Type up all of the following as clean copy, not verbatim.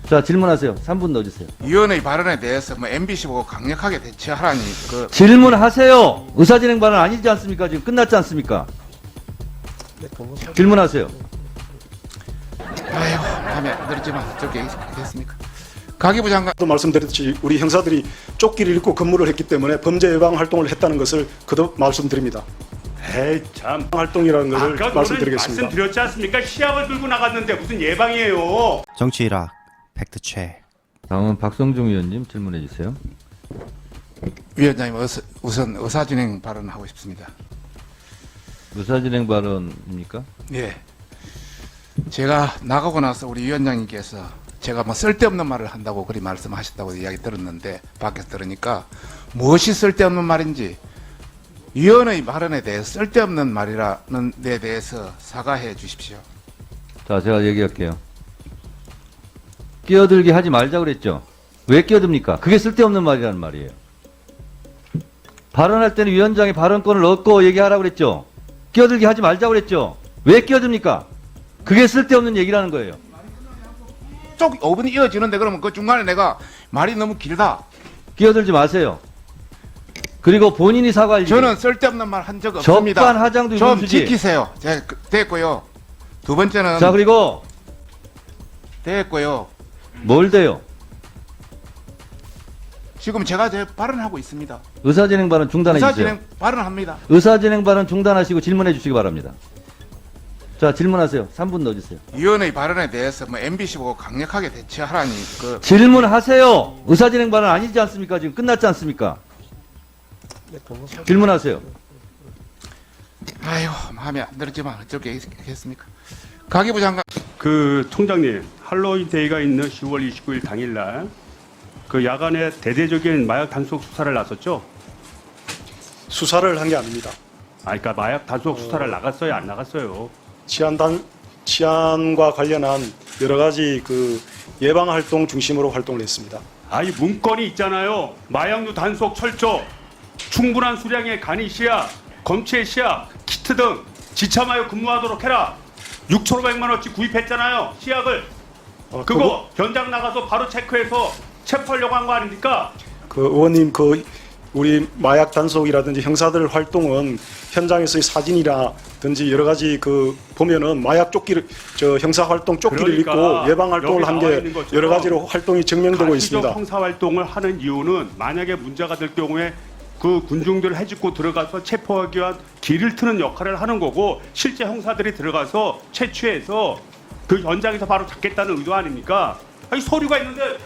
자, 질문하세요. 3분 넣어주세요. 위원의 발언에 대해서 뭐 MBC 보고 강력하게 대처하라니 그 질문하세요. 의사진행 발언 아니지 않습니까? 지금 끝났지 않습니까? 질문하세요. 아이고 마음에 들지만 저게 됐습니까? 가기부 장관 또 말씀드렸듯이 우리 형사들이 조끼를 입고 근무를 했기 때문에 범죄 예방 활동을 했다는 것을 거듭 말씀드립니다. 에이 참. 활동이라는 것을 아까 말씀드리겠습니다. 말씀드렸지 않습니까? 시합을 들고 나갔는데 무슨 예방이에요. 정치 일학 팩트 체크. 다음은 박성중 의원님 질문해 주세요. 위원장님 우선 의사진행 발언하고 싶습니다. 의사진행 발언입니까? 예. 제가 나가고 나서 우리 위원장님께서 제가 뭐 쓸데없는 말을 한다고 그리 말씀하셨다고 이야기 들었는데 밖에서 들으니까 무엇이 쓸데없는 말인지 위원의 발언에 대해서 쓸데없는 말이라는 데 대해서 사과해 주십시오. 자, 제가 얘기할게요. 끼어들게 하지 말자 그랬죠? 왜 끼어듭니까? 그게 쓸데없는 말이라는 말이에요. 발언할 때는 위원장이 발언권을 얻고 얘기하라고 그랬죠? 끼어들게 하지 말자 그랬죠? 왜 끼어듭니까? 그게 쓸데없는 얘기라는 거예요. 쭉 5분이 이어지는데 그러면 그 중간에 내가 말이 너무 길다. 끼어들지 마세요. 그리고 본인이 사과할 저는 쓸데없는 말 한 적 없습니다. 적반하장도 좀 이분수지. 지키세요. 됐고요. 두 번째는 자, 그리고 됐고요. 뭘 돼요? 지금 제가 제 발언하고 있습니다. 의사진행 발언 중단해 주세요. 의사진행 발언합니다. 의사진행 발언 중단하시고 질문해 주시기 바랍니다. 자, 질문하세요. 3분 넣어주세요. 위원의 발언에 대해서 뭐 MBC 보고 강력하게 대처하라니 그 질문하세요. 의사진행 발언 아니지 않습니까? 지금 끝났지 않습니까? 질문하세요. 아이고 마음에 안 들지만 어쩔 게 있겠습니까? 가기부 장관 그 총장님, 할로윈 데이가 있는 10월 29일 당일날 그 야간에 대대적인 마약 단속 수사를 나섰죠? 수사를 한 게 아닙니다. 그러니까 마약 단속 수사를 나갔어요, 안 나갔어요? 치안과 관련한 여러 가지 그 예방 활동 중심으로 활동을 했습니다. 아이 문건이 있잖아요. 마약류 단속 철저, 충분한 수량의 간이 시약, 검체 시약, 키트 등 지참하여 근무하도록 해라. 6,500만 원치 구입했잖아요. 시약을. 그거 현장 나가서 바로 체크해서 체포하려고 한 거 아닙니까? 그 의원님 그 우리 마약 단속이라든지 형사들 활동은 현장에서의 사진이라든지 여러 가지 그 보면은 마약 조끼를 저 형사 활동 조끼를 그러니까 입고 예방 활동을 여기 한 나와 게 있는 것처럼 여러 가지로 활동이 증명되고 가시적 있습니다. 형사 활동을 하는 이유는 만약에 문제가 될 경우에 그 군중들을 해집고 들어가서 체포하기 위한 길을 트는 역할을 하는 거고 실제 형사들이 들어가서 채취해서 그 현장에서 바로 잡겠다는 의도 아닙니까? 아니 서류가 있는데.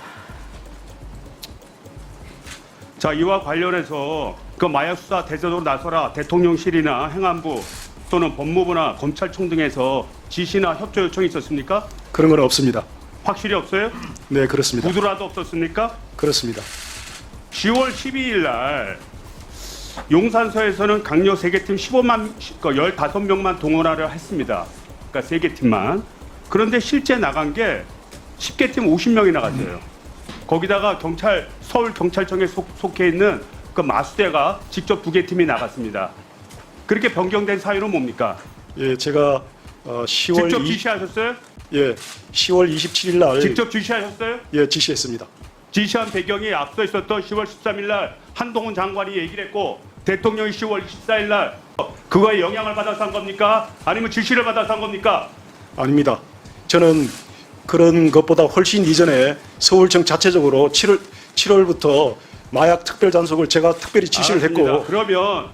자, 이와 관련해서 그 마약 수사 대대적으로 나서라 대통령실이나 행안부 또는 법무부나 검찰청 등에서 지시나 협조 요청이 있었습니까? 그런 건 없습니다. 확실히 없어요? 네, 그렇습니다. 구두라도 없었습니까? 그렇습니다. 10월 12일 날 용산서에서는 강력 세계팀 15명만 동원하려 했습니다. 그러니까 세계팀만. 그런데 실제 나간 게 10개 팀 50명이 나갔어요. 거기다가 서울 경찰청에 속해 있는 그 마수대가 직접 2개 팀이 나갔습니다. 그렇게 변경된 사유는 뭡니까? 예, 제가 10월 직접 지시하셨어요? 10월 27일 날 직접 지시하셨어요? 지시했습니다. 지시한 배경이 앞서 있었던 10월 13일 날 한동훈 장관이 얘기를 했고 대통령이 10월 24일 날 그거에 영향을 받아서 한 겁니까? 아니면 지시를 받아서 한 겁니까? 아닙니다. 저는 그런 것보다 훨씬 이전에 서울청 자체적으로 7월부터 마약 특별 단속을 제가 특별히 지시를 알았습니다. 했고 그러면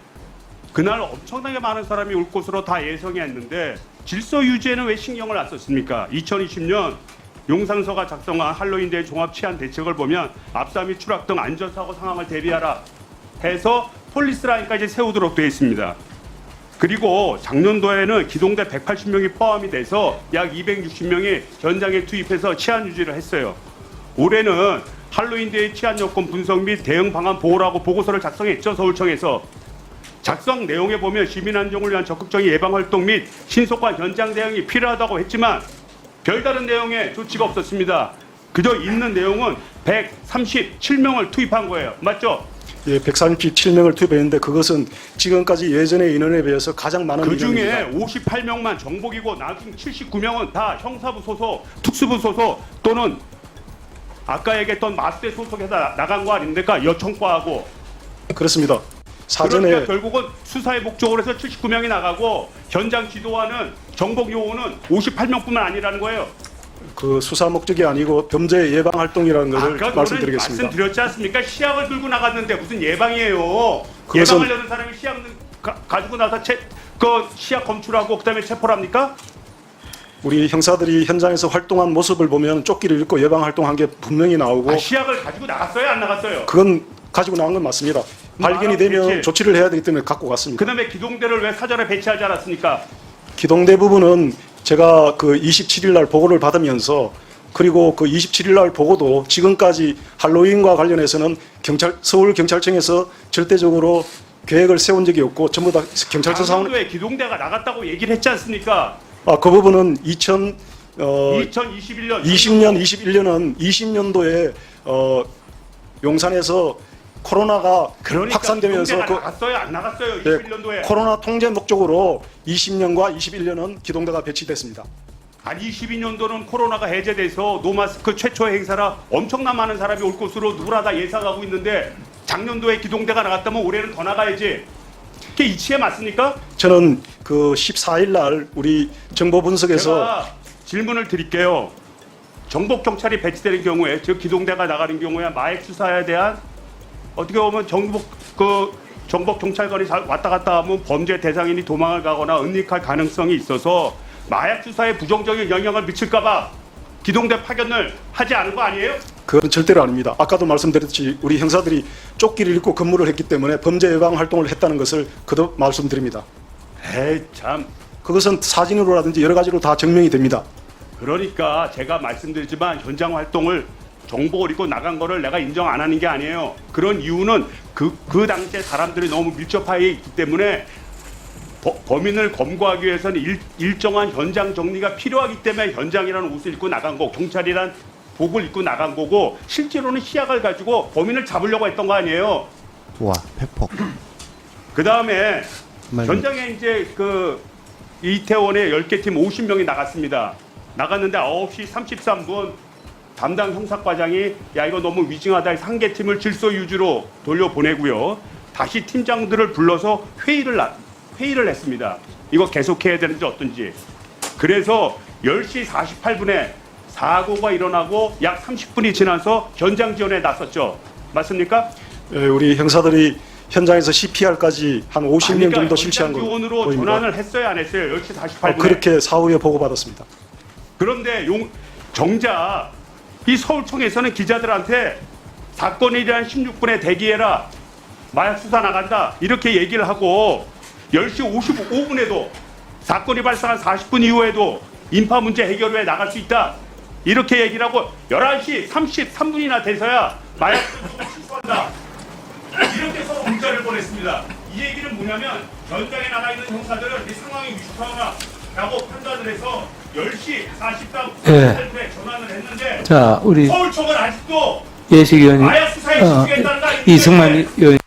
그날 엄청나게 많은 사람이 올 것으로 다 예상이 했는데 질서 유지에는 왜 신경을 안 썼습니까? 2020년 용산서가 작성한 할로윈데이 종합치안 대책을 보면 압사 및 추락 등 안전사고 상황을 대비하라 해서 폴리스라인까지 세우도록 되어 있습니다. 그리고 작년도에는 기동대 180명이 포함이 돼서 약 260명이 현장에 투입해서 치안 유지를 했어요. 올해는 할로윈데이 치안 여건 분석 및 대응 방안 보고라고 보고서를 작성했죠. 서울청에서. 작성 내용에 보면 시민 안정을 위한 적극적인 예방 활동 및 신속한 현장 대응이 필요하다고 했지만 별다른 내용의 조치가 없었습니다. 그저 있는 내용은 137명을 투입한 거예요. 맞죠? 예, 137명을 투입했는데 그것은 지금까지 예전의 인원에 비해서 가장 많은 그 중에 인원입니다. 58명만 정복이고 나중 79명은 다 형사부 소속, 특수부 소속 또는 아까 얘기했던 마스대 소속에서 나간 거 아닙니까? 여청과하고. 그렇습니다. 그러니까 사전에 결국은 수사의 목적으로 해서 79명이 나가고 현장 지도하는 정복 요원은 58명뿐만 아니라는 거예요. 그 수사 목적이 아니고 범죄 예방 활동이라는 것을 아까 말씀드리겠습니다. 말씀드렸지 않습니까? 시약을 들고 나갔는데 무슨 예방이에요. 그것은- 예방하려는 사람이 시약 가지고 나서 그 시약 검출하고 그다음에 체포를 합니까? 우리 형사들이 현장에서 활동한 모습을 보면 조끼를 입고 예방 활동한 게 분명히 나오고 아, 시약을 가지고 나갔어요, 안 나갔어요? 그건 가지고 나온 건 맞습니다. 발견이 되면 알았겠지. 조치를 해야 되기 때문에 갖고 갔습니다. 그다음에 기동대를 왜 사전에 배치하지 않았습니까? 기동대 부분은 제가 그 27일 날 보고를 받으면서 그리고 그 27일 날 보고도 지금까지 할로윈과 관련해서는 서울 경찰청에서 절대적으로 계획을 세운 적이 없고 전부 다 경찰서 상황. 강원도에 기동대가 나갔다고 얘기를 했지 않습니까? 그 부분은 2021년 2020년, 21년은 20년도에 용산에서 코로나가 그러니까 확산되면서 기동대가 나갔어요, 안 나갔어요? 네, 21년도에. 코로나 통제 목적으로 20년과 21년은 기동대가 배치됐습니다. 아니 22년도는 코로나가 해제돼서 노마스크 최초의 행사라 엄청난 많은 사람이 올 것으로 누구나 다 예상하고 있는데 작년도에 기동대가 나갔다면 올해는 더 나가야지. 그게 이치에 맞습니까? 저는 그 14일 날 우리 정보 분석에서 제가 질문을 드릴게요. 정복 경찰이 배치되는 경우에 즉 기동대가 나가는 경우에 마약 수사에 대한 어떻게 보면 정복 경찰관이 왔다 갔다 하면 범죄 대상인이 도망을 가거나 은닉할 가능성이 있어서 마약 수사에 부정적인 영향을 미칠까봐 기동대 파견을 하지 않은 거 아니에요? 그건 절대로 아닙니다. 아까도 말씀드렸듯이 우리 형사들이 조끼를 입고 근무를 했기 때문에 범죄 예방 활동을 했다는 것을 거듭 말씀드립니다. 에이 참. 그것은 사진으로라든지 여러 가지로 다 증명이 됩니다. 그러니까 제가 말씀드리지만 현장 활동을 정복을 입고 나간 거를 내가 인정 안 하는 게 아니에요. 그런 이유는 그 당시에 사람들이 너무 밀접하게 있기 때문에 범인을 검거하기 위해서는 일정한 현장 정리가 필요하기 때문에 현장이라는 옷을 입고 나간 거, 경찰이란 복을 입고 나간 거고 실제로는 시약을 가지고 범인을 잡으려고 했던 거 아니에요. 와, 팩폭. 그 다음에 정말 현장에 이제 그 이태원의 10개 팀 50명이 나갔습니다. 나갔는데 9시 33분 담당 형사과장이 야 이거 너무 위증하다 해서 한 개 팀을 질서 유지로 돌려보내고요. 다시 팀장들을 불러서 회의를 했습니다. 이거 계속해야 되는지 어떤지. 그래서 10시 48분에 사고가 일어나고 약 30분이 지나서 현장 지원에 나섰죠. 맞습니까? 우리 형사들이 현장에서 CPR까지 한 50명 정도 실시한 현장 걸로 지원으로 보입니다. 전환을 했어요, 안 했어요? 10시 48분에. 그렇게 사후에 보고받았습니다. 그런데 정작 이 서울청에서는 기자들한테 사건에 대한 16분에 대기해라. 마약 수사 나간다. 이렇게 얘기를 하고 10시 55분에도 사건이 발생한 40분 이후에도 인파 문제 해결 후에 나갈 수 있다. 이렇게 얘기를 하고 11시 33분이나 돼서야 마약 수사가 실수한다. 이렇게 서로 문자를 보냈습니다. 이 얘기는 뭐냐면 현장에 나가 있는 형사들은 이 상황이 위축하다라고 판단을 해서 10시 48분에 전환을 했는데 자, 우리 서울청은 아직도 예식 의원님, 마약 수사에 집중했다는 거 아닙니까? 이승만 의원.